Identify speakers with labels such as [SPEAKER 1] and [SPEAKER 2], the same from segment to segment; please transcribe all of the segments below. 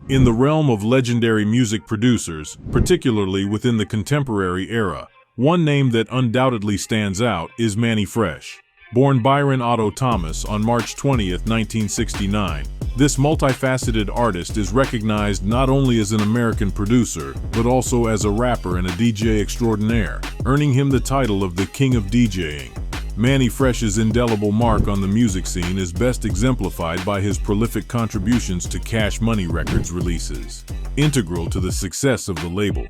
[SPEAKER 1] In the realm of legendary music producers, particularly within the contemporary era, one name that undoubtedly stands out is Mannie Fresh. Born Byron Otto Thomas on March 20, 1969, this multifaceted artist is recognized not only as an American producer, but also as a rapper and a DJ extraordinaire, earning him the title of the King of DJing. Mannie Fresh's indelible mark on the music scene is best exemplified by his prolific contributions to Cash Money Records releases. Integral to the success of the label,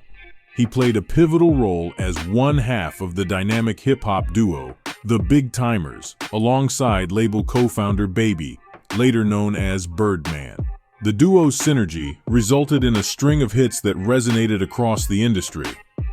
[SPEAKER 1] he played a pivotal role as one half of the dynamic hip-hop duo, the Big Tymers, alongside label co-founder Baby, later known as Birdman. The duo's synergy resulted in a string of hits that resonated across the industry.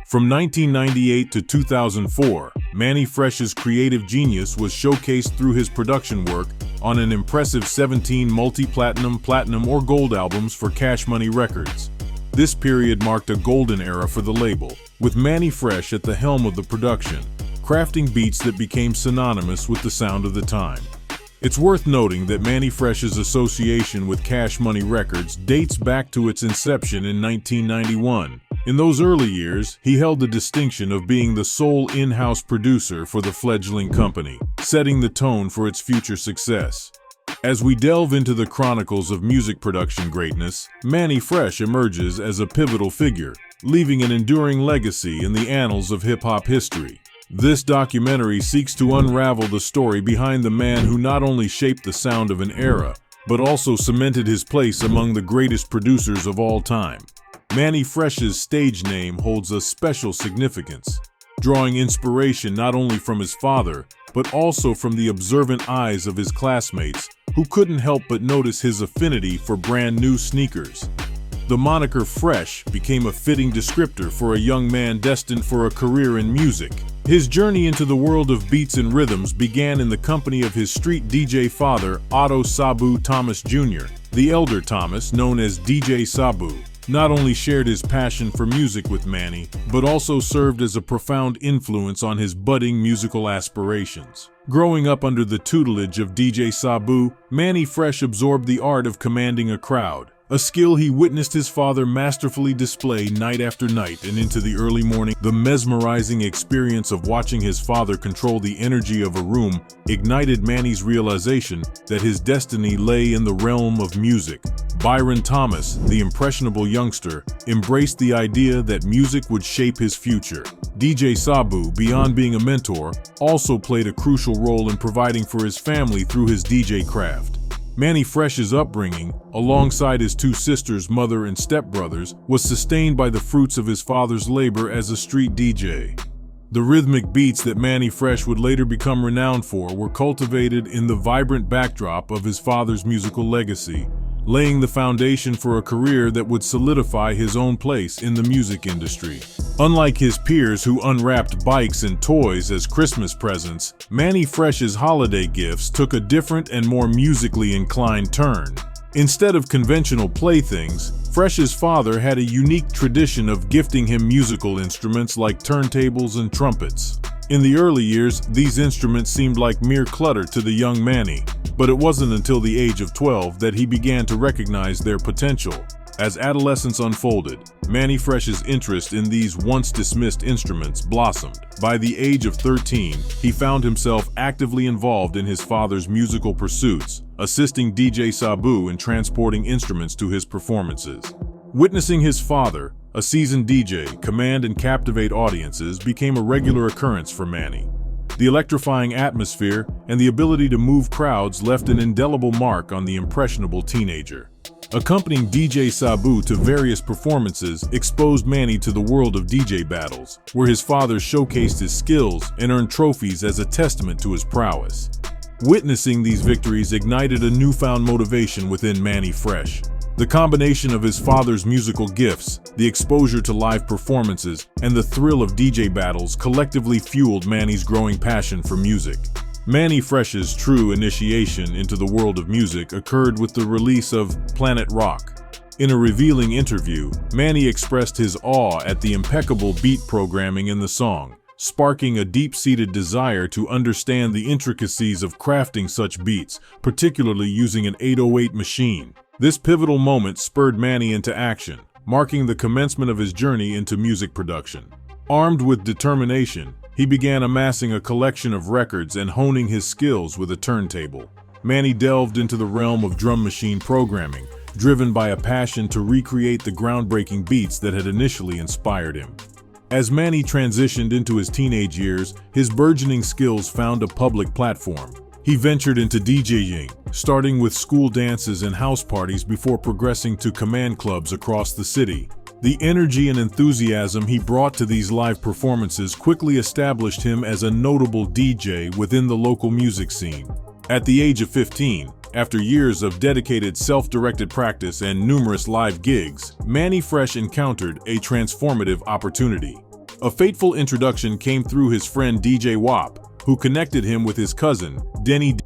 [SPEAKER 1] From 1998 to 2004, Mannie Fresh's creative genius was showcased through his production work on an impressive 17 multi-platinum, platinum, or gold albums for Cash Money Records. This period marked a golden era for the label, with Mannie Fresh at the helm of the production, crafting beats that became synonymous with the sound of the time. It's worth noting that Mannie Fresh's association with Cash Money Records dates back to its inception in 1991. In those early years, he held the distinction of being the sole in-house producer for the fledgling company, setting the tone for its future success. As we delve into the chronicles of music production greatness, Mannie Fresh emerges as a pivotal figure, leaving an enduring legacy in the annals of hip-hop history. This documentary seeks to unravel the story behind the man who not only shaped the sound of an era, but also cemented his place among the greatest producers of all time. Mannie Fresh's stage name holds a special significance, drawing inspiration not only from his father, but also from the observant eyes of his classmates, who couldn't help but notice his affinity for brand new sneakers. The moniker Fresh became a fitting descriptor for a young man destined for a career in music. His journey into the world of beats and rhythms began in the company of his street DJ father, Otto Sabu Thomas Jr. The elder Thomas, known as DJ Sabu, not only shared his passion for music with Mannie, but also served as a profound influence on his budding musical aspirations. Growing up under the tutelage of DJ Sabu, Mannie Fresh absorbed the art of commanding a crowd, a skill he witnessed his father masterfully display night after night and into the early morning. The mesmerizing experience of watching his father control the energy of a room ignited Mannie's realization that his destiny lay in the realm of music. Byron Thomas, the impressionable youngster, embraced the idea that music would shape his future. DJ Sabu, beyond being a mentor, also played a crucial role in providing for his family through his DJ craft. Mannie Fresh's upbringing, alongside his two sisters, mother and stepbrothers, was sustained by the fruits of his father's labor as a street DJ. The rhythmic beats that Mannie Fresh would later become renowned for were cultivated in the vibrant backdrop of his father's musical legacy, laying the foundation for a career that would solidify his own place in the music industry. Unlike his peers who unwrapped bikes and toys as Christmas presents, Mannie Fresh's holiday gifts took a different and more musically inclined turn. Instead of conventional playthings, Fresh's father had a unique tradition of gifting him musical instruments like turntables and trumpets. In the early years, these instruments seemed like mere clutter to the young Mannie, but it wasn't until the age of 12 that he began to recognize their potential. As adolescence unfolded, Mannie Fresh's interest in these once-dismissed instruments blossomed. By the age of 13, he found himself actively involved in his father's musical pursuits, assisting DJ Sabu in transporting instruments to his performances. Witnessing his father, a seasoned DJ, command and captivate audiences became a regular occurrence for Mannie. The electrifying atmosphere and the ability to move crowds left an indelible mark on the impressionable teenager. Accompanying DJ Sabu to various performances exposed Mannie to the world of DJ battles, where his father showcased his skills and earned trophies as a testament to his prowess. Witnessing these victories ignited a newfound motivation within Mannie Fresh. The combination of his father's musical gifts, the exposure to live performances, and the thrill of DJ battles collectively fueled Mannie's growing passion for music. Mannie Fresh's true initiation into the world of music occurred with the release of Planet Rock. In a revealing interview, Mannie expressed his awe at the impeccable beat programming in the song, sparking a deep-seated desire to understand the intricacies of crafting such beats, particularly using an 808 machine. This pivotal moment spurred Mannie into action, marking the commencement of his journey into music production. Armed with determination, he began amassing a collection of records and honing his skills with a turntable. Mannie delved into the realm of drum machine programming, driven by a passion to recreate the groundbreaking beats that had initially inspired him. As Mannie transitioned into his teenage years, his burgeoning skills found a public platform. He ventured into DJing, starting with school dances and house parties before progressing to command clubs across the city. The energy and enthusiasm he brought to these live performances quickly established him as a notable DJ within the local music scene. At the age of 15, after years of dedicated self-directed practice and numerous live gigs, Mannie Fresh encountered a transformative opportunity. A fateful introduction came through his friend DJ Wop, who connected him with his cousin, Denny D.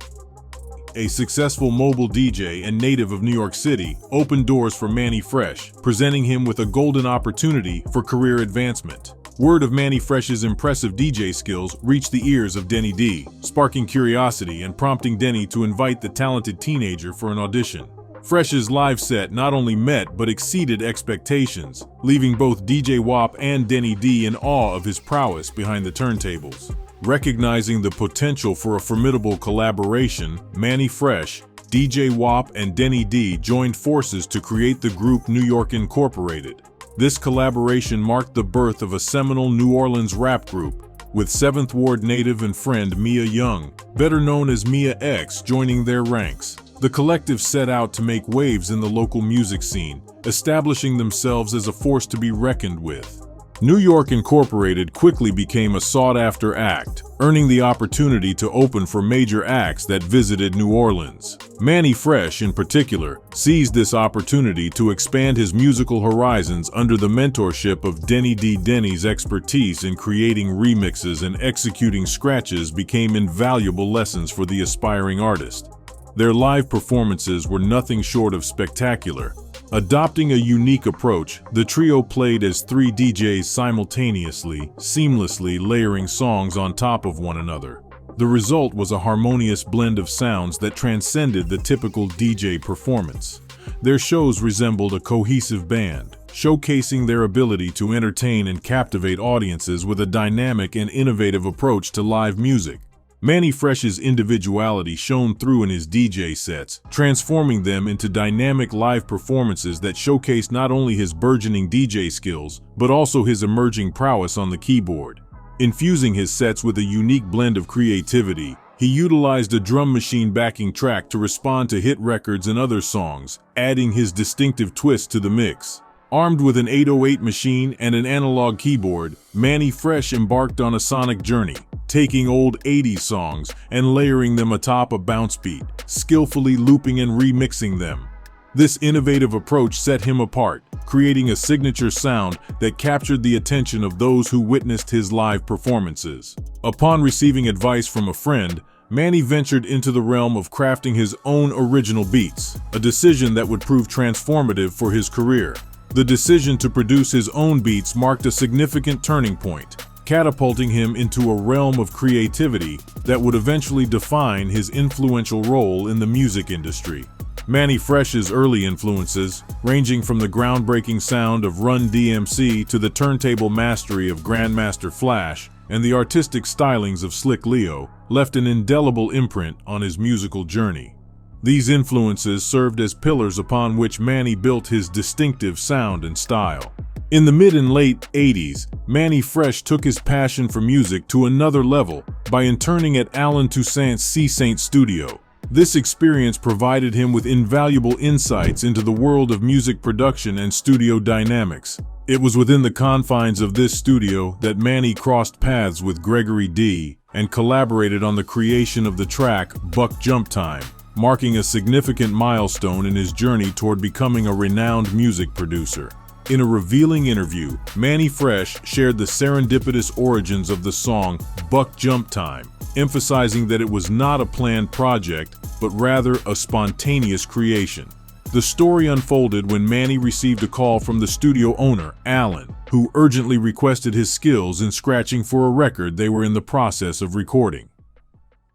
[SPEAKER 1] A successful mobile DJ and native of New York City, opened doors for Mannie Fresh, presenting him with a golden opportunity for career advancement. Word of Mannie Fresh's impressive DJ skills reached the ears of Denny D, sparking curiosity and prompting Denny to invite the talented teenager for an audition. Fresh's live set not only met but exceeded expectations, leaving both DJ Wop and Denny D in awe of his prowess behind the turntables. Recognizing the potential for a formidable collaboration, Mannie Fresh, DJ Wop, and Denny D joined forces to create the group New York Incorporated. This collaboration marked the birth of a seminal New Orleans rap group, with 7th Ward native and friend Mia Young, better known as Mia X, joining their ranks. The collective set out to make waves in the local music scene, establishing themselves as a force to be reckoned with. New York Incorporated quickly became a sought-after act, earning the opportunity to open for major acts that visited New Orleans. Mannie Fresh, in particular, seized this opportunity to expand his musical horizons under the mentorship of Denny D. Denny's expertise in creating remixes and executing scratches became invaluable lessons for the aspiring artist. Their live performances were nothing short of spectacular. Adopting a unique approach, the trio played as 3 DJs simultaneously, seamlessly layering songs on top of one another. The result was a harmonious blend of sounds that transcended the typical DJ performance. Their shows resembled a cohesive band, showcasing their ability to entertain and captivate audiences with a dynamic and innovative approach to live music. Mannie Fresh's individuality shone through in his DJ sets, transforming them into dynamic live performances that showcased not only his burgeoning DJ skills, but also his emerging prowess on the keyboard. Infusing his sets with a unique blend of creativity, he utilized a drum machine backing track to respond to hit records and other songs, adding his distinctive twist to the mix. Armed with an 808 machine and an analog keyboard, Mannie Fresh embarked on a sonic journey, taking old 80s songs and layering them atop a bounce beat, skillfully looping and remixing them. This innovative approach set him apart, creating a signature sound that captured the attention of those who witnessed his live performances. Upon receiving advice from a friend, Mannie ventured into the realm of crafting his own original beats, a decision that would prove transformative for his career. The decision to produce his own beats marked a significant turning point, catapulting him into a realm of creativity that would eventually define his influential role in the music industry. Mannie Fresh's early influences, ranging from the groundbreaking sound of Run DMC to the turntable mastery of Grandmaster Flash and the artistic stylings of Slick Leo, left an indelible imprint on his musical journey. These influences served as pillars upon which Mannie built his distinctive sound and style. In the mid and late 80s, Mannie Fresh took his passion for music to another level by interning at Alan Toussaint's C-Saint studio. This experience provided him with invaluable insights into the world of music production and studio dynamics. It was within the confines of this studio that Mannie crossed paths with Gregory D and collaborated on the creation of the track Buck Jump Time, marking a significant milestone in his journey toward becoming a renowned music producer. In a revealing interview, Mannie Fresh shared the serendipitous origins of the song Buck Jump Time, emphasizing that it was not a planned project, but rather a spontaneous creation. The story unfolded when Mannie received a call from the studio owner, Alan, who urgently requested his skills in scratching for a record they were in the process of recording.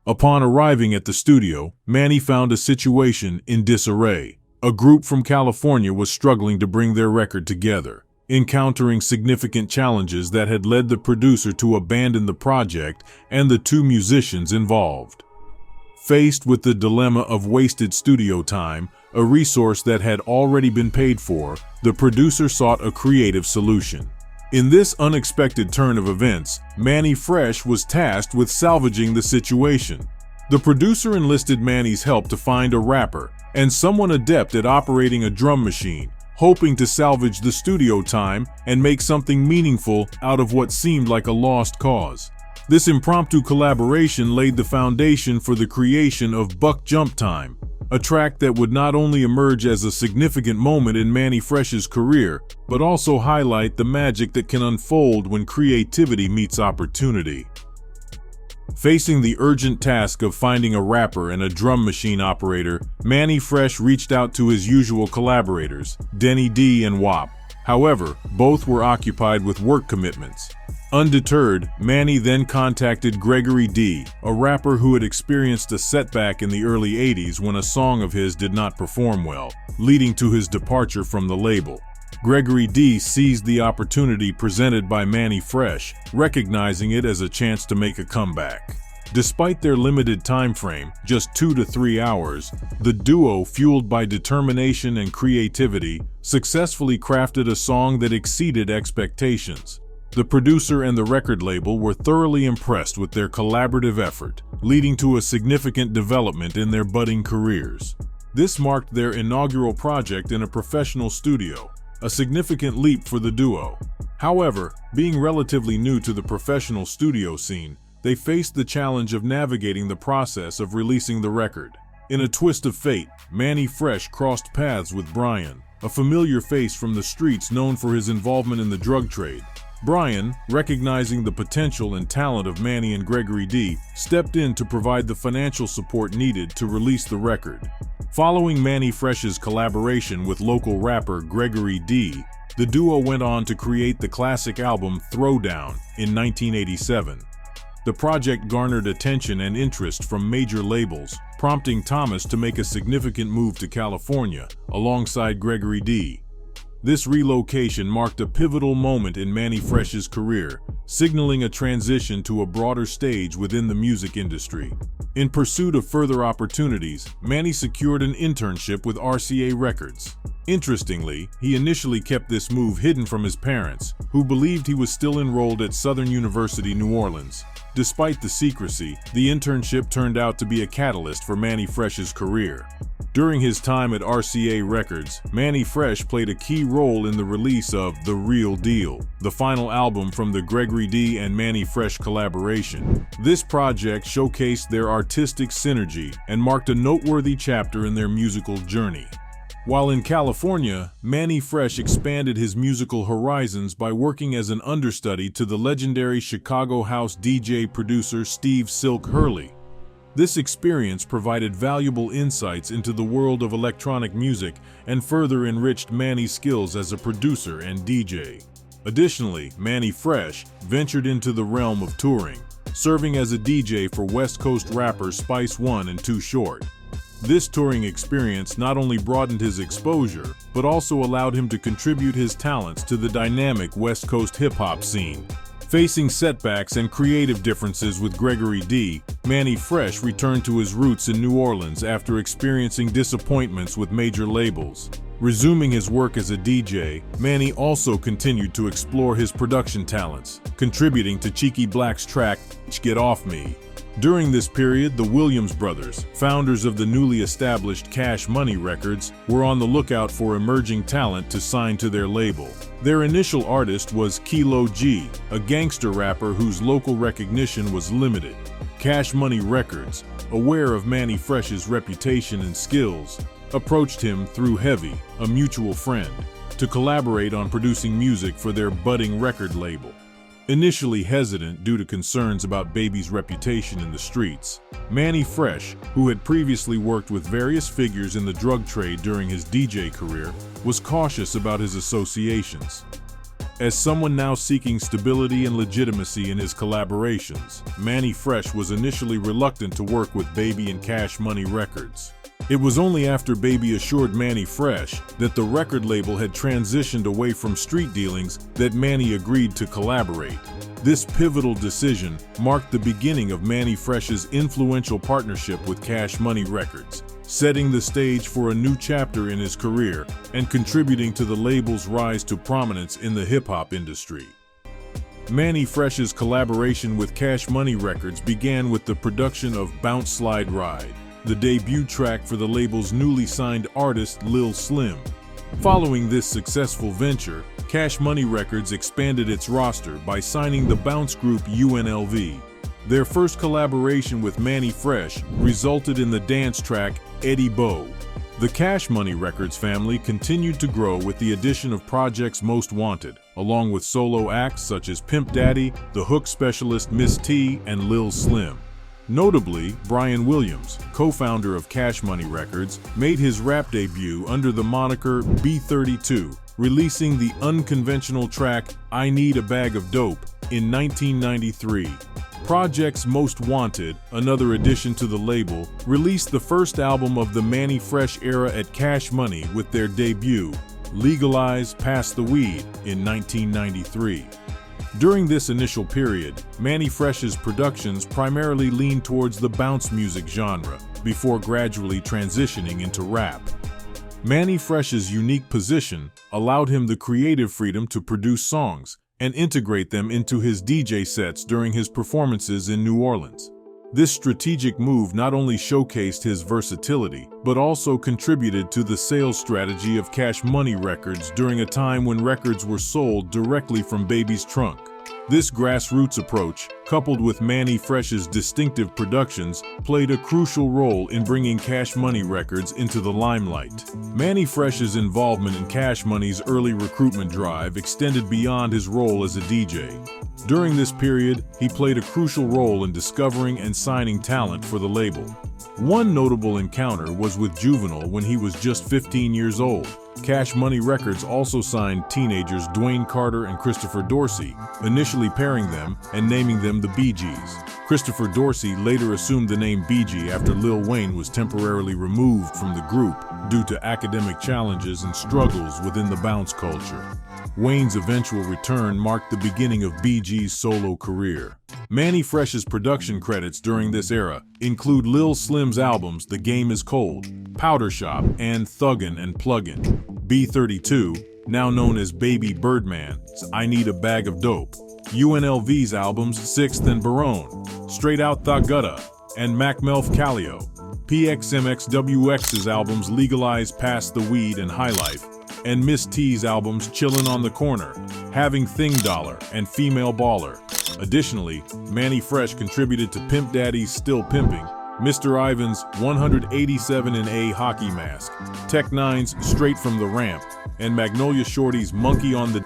[SPEAKER 1] Upon arriving at the studio, Mannie found a situation in disarray. A group from California was struggling to bring their record together, encountering significant challenges that had led the producer to abandon the project and the two musicians involved. Faced with the dilemma of wasted studio time, a resource that had already been paid for, the producer sought a creative solution. In this unexpected turn of events, Mannie Fresh was tasked with salvaging the situation. The producer enlisted Mannie's help to find a rapper and someone adept at operating a drum machine, hoping to salvage the studio time and make something meaningful out of what seemed like a lost cause. This impromptu collaboration laid the foundation for the creation of Buck Jump Time, a track that would not only emerge as a significant moment in Mannie Fresh's career, but also highlight the magic that can unfold when creativity meets opportunity. Facing the urgent task of finding a rapper and a drum machine operator, Mannie Fresh reached out to his usual collaborators, Denny D and WAP. However, both were occupied with work commitments. Undeterred, Mannie then contacted Gregory D, a rapper who had experienced a setback in the early 80s when a song of his did not perform well, leading to his departure from the label. Gregory D seized the opportunity presented by Mannie Fresh, recognizing it as a chance to make a comeback. Despite their limited time frame, just 2 to 3 hours, the duo, fueled by determination and creativity, successfully crafted a song that exceeded expectations. The producer and the record label were thoroughly impressed with their collaborative effort, leading to a significant development in their budding careers. This marked their inaugural project in a professional studio, a significant leap for the duo. However, being relatively new to the professional studio scene, they faced the challenge of navigating the process of releasing the record. In a twist of fate, Mannie Fresh crossed paths with Brian, a familiar face from the streets known for his involvement in the drug trade. Brian, recognizing the potential and talent of Mannie and Gregory D, stepped in to provide the financial support needed to release the record. Following Mannie Fresh's collaboration with local rapper Gregory D, the duo went on to create the classic album Throwdown in 1987. The project garnered attention and interest from major labels, prompting Thomas to make a significant move to California alongside Gregory D. This relocation marked a pivotal moment in Mannie Fresh's career, signaling a transition to a broader stage within the music industry. In pursuit of further opportunities, Mannie secured an internship with RCA Records. Interestingly, he initially kept this move hidden from his parents, who believed he was still enrolled at Southern University, New Orleans. Despite the secrecy, the internship turned out to be a catalyst for Mannie Fresh's career. During his time at RCA Records, Mannie Fresh played a key role in the release of The Real Deal, the final album from the Gregory D and Mannie Fresh collaboration. This project showcased their artistic synergy and marked a noteworthy chapter in their musical journey. While in California, Mannie Fresh expanded his musical horizons by working as an understudy to the legendary Chicago house DJ producer Steve Silk Hurley. This experience provided valuable insights into the world of electronic music and further enriched Mannie's skills as a producer and DJ. Additionally, Mannie Fresh ventured into the realm of touring, serving as a DJ for West Coast rappers Spice One and Too Short. This touring experience not only broadened his exposure, but also allowed him to contribute his talents to the dynamic West Coast hip-hop scene. Facing setbacks and creative differences with Gregory D, Mannie Fresh returned to his roots in New Orleans after experiencing disappointments with major labels. Resuming his work as a DJ, Mannie also continued to explore his production talents, contributing to Cheeky Black's track, Get Off Me. During this period, the Williams brothers, founders of the newly established Cash Money Records, were on the lookout for emerging talent to sign to their label. Their initial artist was Kilo G, a gangster rapper whose local recognition was limited. Cash Money Records, aware of Mannie Fresh's reputation and skills, approached him through Heavy, a mutual friend, to collaborate on producing music for their budding record label. Initially hesitant due to concerns about Baby's reputation in the streets, Mannie Fresh, who had previously worked with various figures in the drug trade during his DJ career, was cautious about his associations. As someone now seeking stability and legitimacy in his collaborations, Mannie Fresh was initially reluctant to work with Baby and Cash Money Records. It was only after Baby assured Mannie Fresh that the record label had transitioned away from street dealings that Mannie agreed to collaborate. This pivotal decision marked the beginning of Mannie Fresh's influential partnership with Cash Money Records, setting the stage for a new chapter in his career and contributing to the label's rise to prominence in the hip-hop industry. Mannie Fresh's collaboration with Cash Money Records began with the production of Bounce Slide Ride, the debut track for the label's newly signed artist Lil Slim. Following this successful venture, Cash Money Records expanded its roster by signing the bounce group UNLV. Their first collaboration with Mannie Fresh resulted in the dance track Eddie Bo. The Cash Money Records family continued to grow with the addition of projects Most Wanted, along with solo acts such as Pimp Daddy, the hook specialist Miss T, and Lil Slim. Notably, Brian Williams, co-founder of Cash Money Records, made his rap debut under the moniker B32, releasing the unconventional track I Need a Bag of Dope in 1993. Projects Most Wanted, another addition to the label, released the first album of the Mannie Fresh era at Cash Money with their debut, Legalize, Pass the Weed, in 1993. During this initial period, Mannie Fresh's productions primarily leaned towards the bounce music genre, before gradually transitioning into rap. Mannie Fresh's unique position allowed him the creative freedom to produce songs and integrate them into his DJ sets during his performances in New Orleans. This strategic move not only showcased his versatility, but also contributed to the sales strategy of Cash Money Records during a time when records were sold directly from Baby's trunk. This grassroots approach, coupled with Mannie Fresh's distinctive productions, played a crucial role in bringing Cash Money Records into the limelight. Mannie Fresh's involvement in Cash Money's early recruitment drive extended beyond his role as a DJ. During this period, he played a crucial role in discovering and signing talent for the label. One notable encounter was with Juvenile when he was just 15 years old. Cash Money Records also signed teenagers Dwayne Carter and Christopher Dorsey, initially pairing them and naming them the Bee Gees. Christopher Dorsey later assumed the name BG after Lil Wayne was temporarily removed from the group due to academic challenges and struggles within the bounce culture. Wayne's eventual return marked the beginning of BG's solo career. Mannie Fresh's production credits during this era include Lil Slim's albums The Game Is Cold, Powder Shop, and Thuggin' and Pluggin'. B32, now known as Baby Birdman's I Need a Bag of Dope. UNLV's albums Sixth and Barone, Straight Out Tha Gutta, and Mac Melf Callio. PXMXWX's albums Legalize, Pass the Weed, and High Life, and Miss T's albums Chillin' on the Corner, Having Thing Dollar, and Female Baller. Additionally, Mannie Fresh contributed to Pimp Daddy's Still Pimping, Mr. Ivan's 187 in A Hockey Mask, Tech Nine's Straight from the Ramp, and Magnolia Shorty's Monkey on the...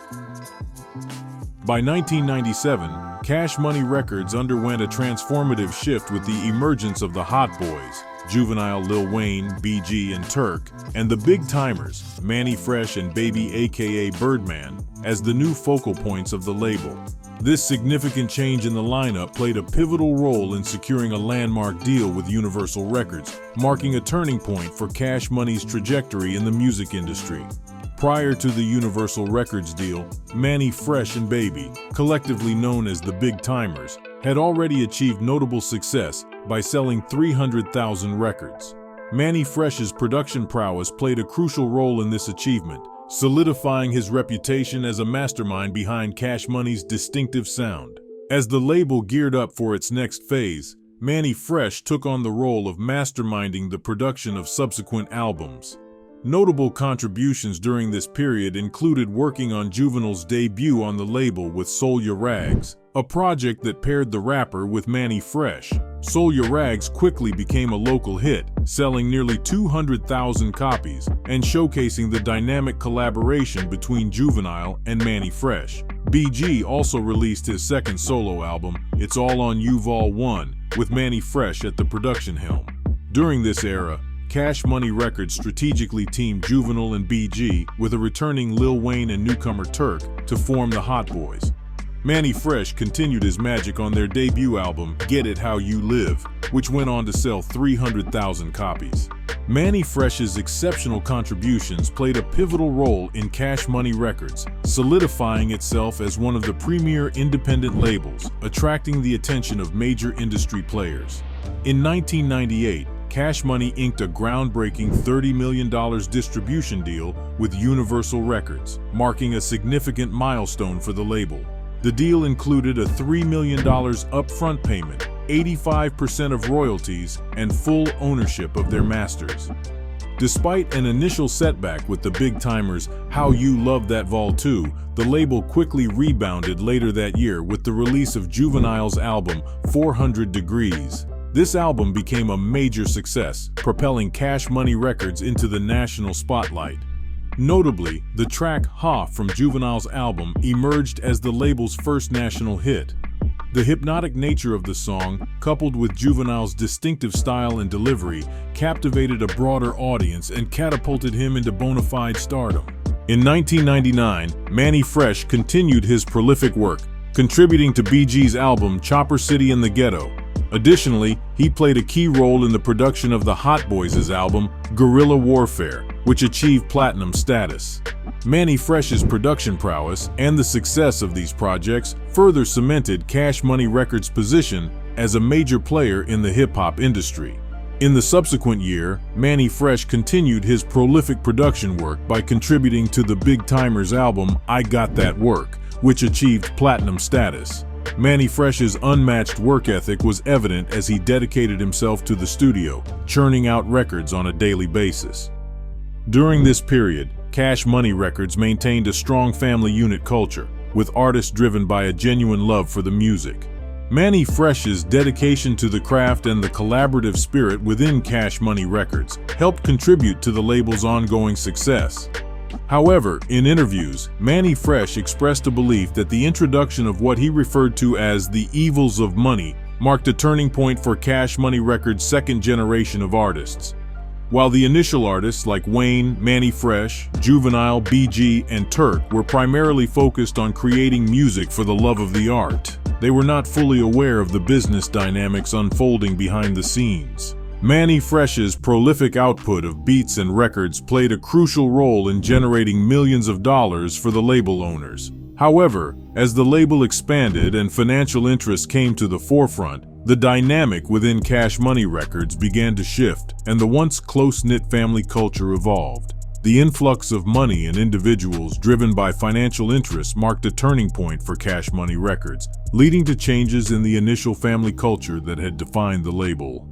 [SPEAKER 1] By 1997, Cash Money Records underwent a transformative shift with the emergence of the Hot Boys, Juvenile, Lil Wayne, BG, and Turk, and the Big Tymers, Mannie Fresh and Baby aka Birdman, as the new focal points of the label. This significant change in the lineup played a pivotal role in securing a landmark deal with Universal Records, marking a turning point for Cash Money's trajectory in the music industry. Prior to the Universal Records deal, Mannie Fresh and Baby, collectively known as the Big Tymers, had already achieved notable success by selling 300,000 records. Mannie Fresh's production prowess played a crucial role in this achievement, solidifying his reputation as a mastermind behind Cash Money's distinctive sound. As the label geared up for its next phase, Mannie Fresh took on the role of masterminding the production of subsequent albums. Notable contributions during this period included working on Juvenile's debut on the label with Soul Ya Rags, a project that paired the rapper with Mannie Fresh. Soul Ya Rags quickly became a local hit, selling nearly 200,000 copies and showcasing the dynamic collaboration between Juvenile and Mannie Fresh. BG also released his second solo album, It's All on You Vol. 1, with Mannie Fresh at the production helm. During this era, Cash Money Records strategically teamed Juvenile and BG with a returning Lil Wayne and newcomer Turk to form the Hot Boys. Mannie Fresh continued his magic on their debut album, Get It How You Live, which went on to sell 300,000 copies. Mannie Fresh's exceptional contributions played a pivotal role in Cash Money Records, solidifying itself as one of the premier independent labels, attracting the attention of major industry players. In 1998, Cash Money inked a groundbreaking $30 million distribution deal with Universal Records, marking a significant milestone for the label. The deal included a $3 million upfront payment, 85% of royalties, and full ownership of their masters. Despite an initial setback with the Big Tymers' How You Love That Vol. 2, the label quickly rebounded later that year with the release of Juvenile's album, 400 Degrees. This album became a major success, propelling Cash Money Records into the national spotlight. Notably, the track Ha from Juvenile's album emerged as the label's first national hit. The hypnotic nature of the song, coupled with Juvenile's distinctive style and delivery, captivated a broader audience and catapulted him into bona fide stardom. In 1999, Mannie Fresh continued his prolific work, contributing to BG's album Chopper City in the Ghetto. Additionally, he played a key role in the production of the Hot Boys' album, Guerrilla Warfare, which achieved platinum status. Mannie Fresh's production prowess and the success of these projects further cemented Cash Money Records' position as a major player in the hip-hop industry. In the subsequent year, Mannie Fresh continued his prolific production work by contributing to the Big Tymers' album, I Got That Work, which achieved platinum status. Mannie Fresh's unmatched work ethic was evident as he dedicated himself to the studio, churning out records on a daily basis. During this period, Cash Money Records maintained a strong family unit culture, with artists driven by a genuine love for the music. Mannie Fresh's dedication to the craft and the collaborative spirit within Cash Money Records helped contribute to the label's ongoing success. However, in interviews, Mannie Fresh expressed a belief that the introduction of what he referred to as the evils of money marked a turning point for Cash Money Records' second generation of artists. While the initial artists like Wayne, Mannie Fresh, Juvenile, BG, and Turk were primarily focused on creating music for the love of the art, they were not fully aware of the business dynamics unfolding behind the scenes. Mannie Fresh's prolific output of beats and records played a crucial role in generating millions of dollars for the label owners. However, as the label expanded and financial interests came to the forefront, the dynamic within Cash Money Records began to shift, and the once close-knit family culture evolved. The influx of money and individuals driven by financial interests marked a turning point for Cash Money Records, leading to changes in the initial family culture that had defined the label.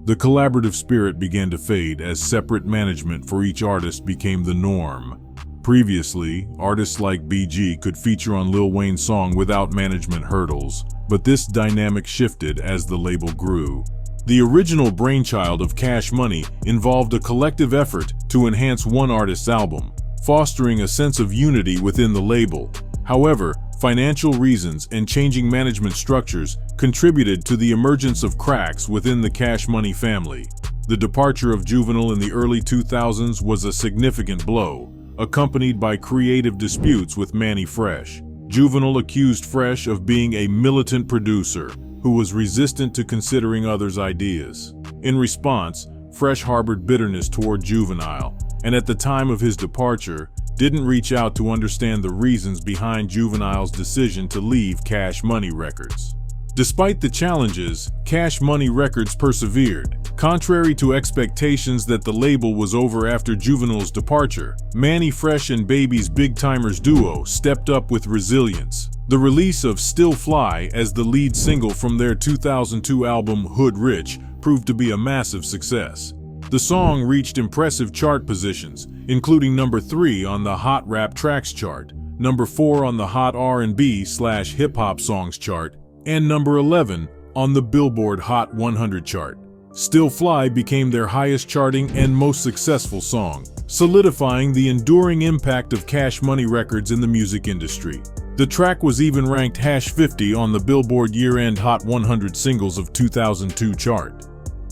[SPEAKER 1] The collaborative spirit began to fade as separate management for each artist became the norm. Previously, artists like BG could feature on Lil Wayne's song without management hurdles, but this dynamic shifted as the label grew. The original brainchild of Cash Money involved a collective effort to enhance one artist's album, fostering a sense of unity within the label. However, financial reasons and changing management structures contributed to the emergence of cracks within the Cash Money family. The departure of Juvenile in the early 2000s was a significant blow, accompanied by creative disputes with Mannie Fresh. Juvenile accused Fresh of being a militant producer who was resistant to considering others' ideas. In response, Fresh harbored bitterness toward Juvenile, and at the time of his departure, didn't reach out to understand the reasons behind Juvenile's decision to leave Cash Money Records. Despite the challenges, Cash Money Records persevered. Contrary to expectations that the label was over after Juvenile's departure, Mannie Fresh and Baby's Big Tymers duo stepped up with resilience. The release of Still Fly as the lead single from their 2002 album Hood Rich proved to be a massive success. The song reached impressive chart positions, including number 3 on the Hot Rap Tracks chart, number 4 on the Hot R&B/Hip Hop Songs chart, and number 11 on the Billboard Hot 100 chart. Still Fly became their highest charting and most successful song, solidifying the enduring impact of Cash Money Records in the music industry. The track was even ranked #50 on the Billboard Year-End Hot 100 Singles of 2002 chart.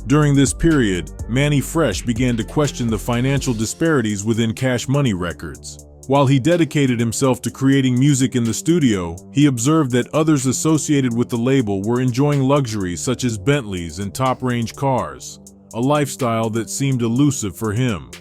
[SPEAKER 1] During this period, Mannie Fresh began to question the financial disparities within Cash Money Records. While he dedicated himself to creating music in the studio, he observed that others associated with the label were enjoying luxuries such as Bentleys and top-range cars, a lifestyle that seemed elusive for him.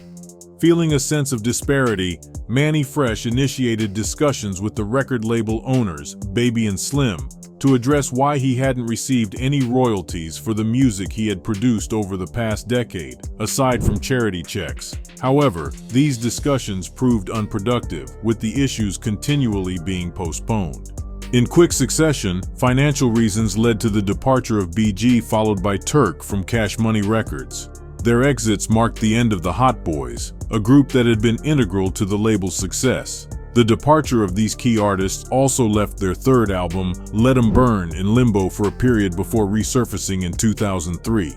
[SPEAKER 1] Feeling a sense of disparity, Mannie Fresh initiated discussions with the record label owners, Baby and Slim, to address why he hadn't received any royalties for the music he had produced over the past decade, aside from charity checks. However, these discussions proved unproductive, with the issues continually being postponed. In quick succession, financial reasons led to the departure of BG, followed by Turk from Cash Money Records. Their exits marked the end of the Hot Boys, a group that had been integral to the label's success. The departure of these key artists also left their third album, Let 'Em Burn, in limbo for a period before resurfacing in 2003.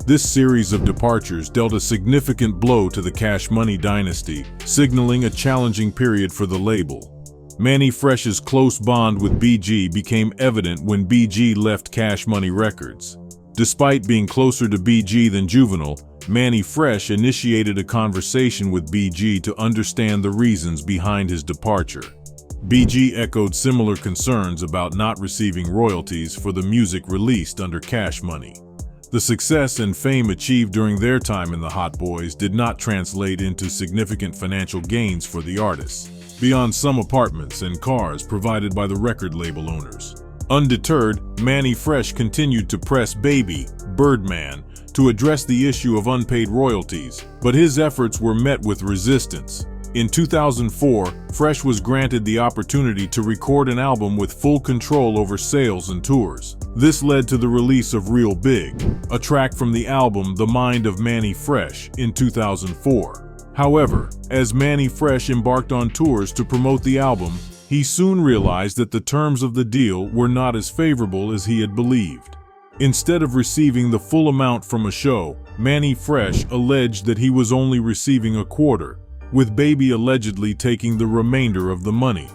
[SPEAKER 1] This series of departures dealt a significant blow to the Cash Money dynasty, signaling a challenging period for the label. Mannie Fresh's close bond with BG became evident when BG left Cash Money Records. Despite being closer to BG than Juvenile, Mannie Fresh initiated a conversation with BG to understand the reasons behind his departure. BG echoed similar concerns about not receiving royalties for the music released under Cash Money. The success and fame achieved during their time in the Hot Boys did not translate into significant financial gains for the artists, beyond some apartments and cars provided by the record label owners. Undeterred, Mannie Fresh continued to press Baby, Birdman, to address the issue of unpaid royalties, but his efforts were met with resistance. In 2004, Fresh was granted the opportunity to record an album with full control over sales and tours. This led to the release of Real Big, a track from the album The Mind of Mannie Fresh, in 2004. However, as Mannie Fresh embarked on tours to promote the album, he soon realized that the terms of the deal were not as favorable as he had believed. Instead of receiving the full amount from a show, Mannie Fresh alleged that he was only receiving a quarter, with Baby allegedly taking the remainder of the money.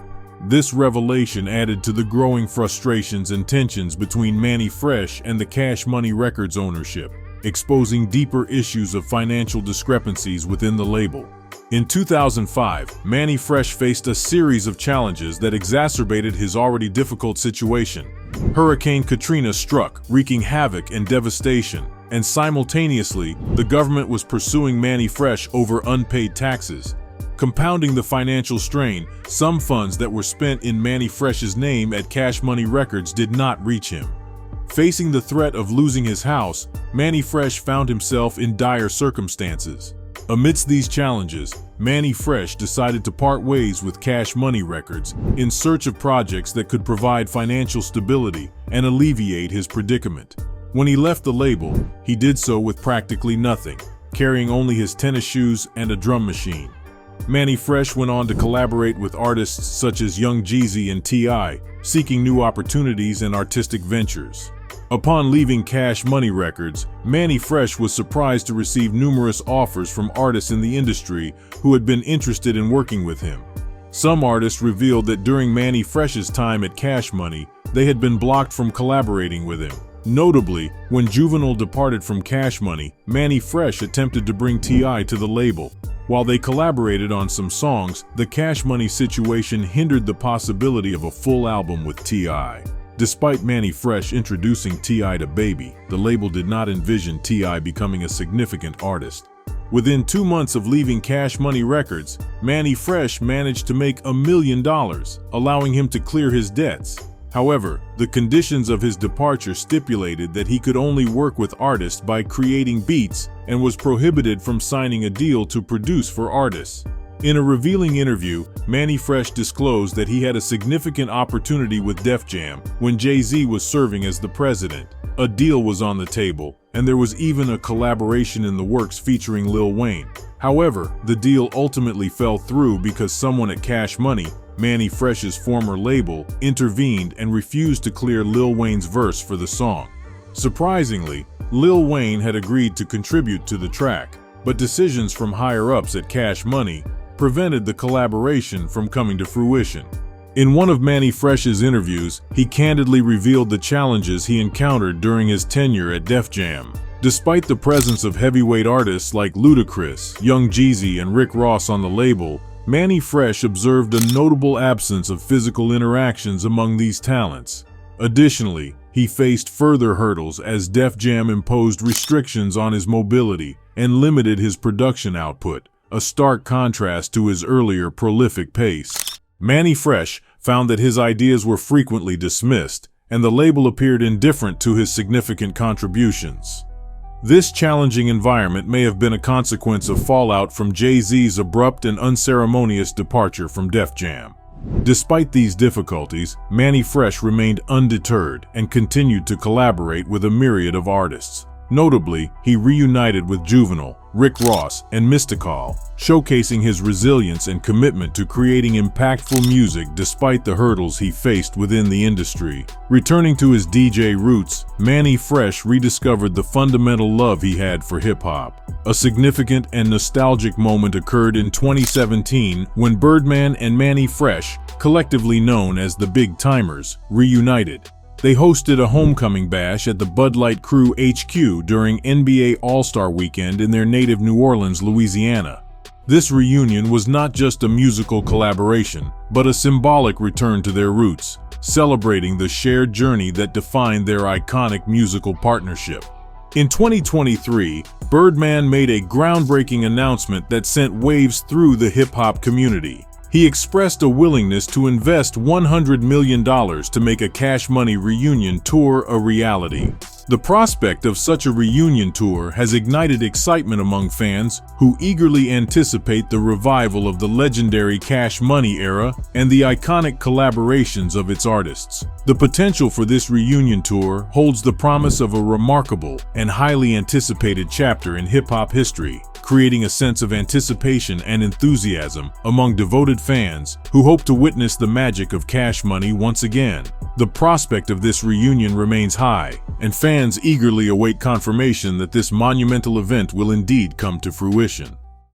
[SPEAKER 1] This revelation added to the growing frustrations and tensions between Mannie Fresh and the Cash Money Records ownership, exposing deeper issues of financial discrepancies within the label. In 2005, Mannie Fresh faced a series of challenges that exacerbated his already difficult situation. Hurricane Katrina struck, wreaking havoc and devastation, and simultaneously, the government was pursuing Mannie Fresh over unpaid taxes. Compounding the financial strain, some funds that were spent in Mannie Fresh's name at Cash Money Records did not reach him. Facing the threat of losing his house, Mannie Fresh found himself in dire circumstances. Amidst these challenges, Mannie Fresh decided to part ways with Cash Money Records in search of projects that could provide financial stability and alleviate his predicament. When he left the label, he did so with practically nothing, carrying only his tennis shoes and a drum machine. Mannie Fresh went on to collaborate with artists such as Young Jeezy and T.I., seeking new opportunities and artistic ventures. Upon leaving Cash Money Records, Mannie Fresh was surprised to receive numerous offers from artists in the industry who had been interested in working with him. Some artists revealed that during Mannie Fresh's time at Cash Money, they had been blocked from collaborating with him. Notably, when Juvenile departed from Cash Money, Mannie Fresh attempted to bring T.I. to the label. While they collaborated on some songs, the Cash Money situation hindered the possibility of a full album with T.I. Despite Mannie Fresh introducing T.I. to Baby, the label did not envision T.I. becoming a significant artist. Within 2 months of leaving Cash Money Records, Mannie Fresh managed to make $1 million, allowing him to clear his debts. However, the conditions of his departure stipulated that he could only work with artists by creating beats and was prohibited from signing a deal to produce for artists. In a revealing interview, Mannie Fresh disclosed that he had a significant opportunity with Def Jam when Jay-Z was serving as the president. A deal was on the table, and there was even a collaboration in the works featuring Lil Wayne. However, the deal ultimately fell through because someone at Cash Money, Mannie Fresh's former label, intervened and refused to clear Lil Wayne's verse for the song. Surprisingly, Lil Wayne had agreed to contribute to the track, but decisions from higher-ups at Cash Money prevented the collaboration from coming to fruition. In one of Mannie Fresh's interviews, he candidly revealed the challenges he encountered during his tenure at Def Jam. Despite the presence of heavyweight artists like Ludacris, Young Jeezy, and Rick Ross on the label, Mannie Fresh observed a notable absence of physical interactions among these talents. Additionally, he faced further hurdles as Def Jam imposed restrictions on his mobility and limited his production output, a stark contrast to his earlier prolific pace. Mannie Fresh found that his ideas were frequently dismissed, and the label appeared indifferent to his significant contributions. This challenging environment may have been a consequence of fallout from Jay-Z's abrupt and unceremonious departure from Def Jam. Despite these difficulties, Mannie Fresh remained undeterred and continued to collaborate with a myriad of artists. Notably, he reunited with Juvenile, Rick Ross, and Mystical, showcasing his resilience and commitment to creating impactful music despite the hurdles he faced within the industry. Returning to his DJ roots, Mannie Fresh rediscovered the fundamental love he had for hip-hop. A significant and nostalgic moment occurred in 2017 when Birdman and Mannie Fresh, collectively known as the Big Tymers, reunited. They hosted a homecoming bash at the Bud Light Crew HQ during NBA All-Star Weekend in their native New Orleans, Louisiana. This reunion was not just a musical collaboration, but a symbolic return to their roots, celebrating the shared journey that defined their iconic musical partnership. In 2023, Birdman made a groundbreaking announcement that sent waves through the hip-hop community. He expressed a willingness to invest $100 million to make a Cash Money reunion tour a reality. The prospect of such a reunion tour has ignited excitement among fans who eagerly anticipate the revival of the legendary Cash Money era and the iconic collaborations of its artists. The potential for this reunion tour holds the promise of a remarkable and highly anticipated chapter in hip-hop history, creating a sense of anticipation and enthusiasm among devoted fans who hope to witness the magic of Cash Money once again. The prospect of this reunion remains high, and fans eagerly await confirmation that this monumental event will indeed come to fruition.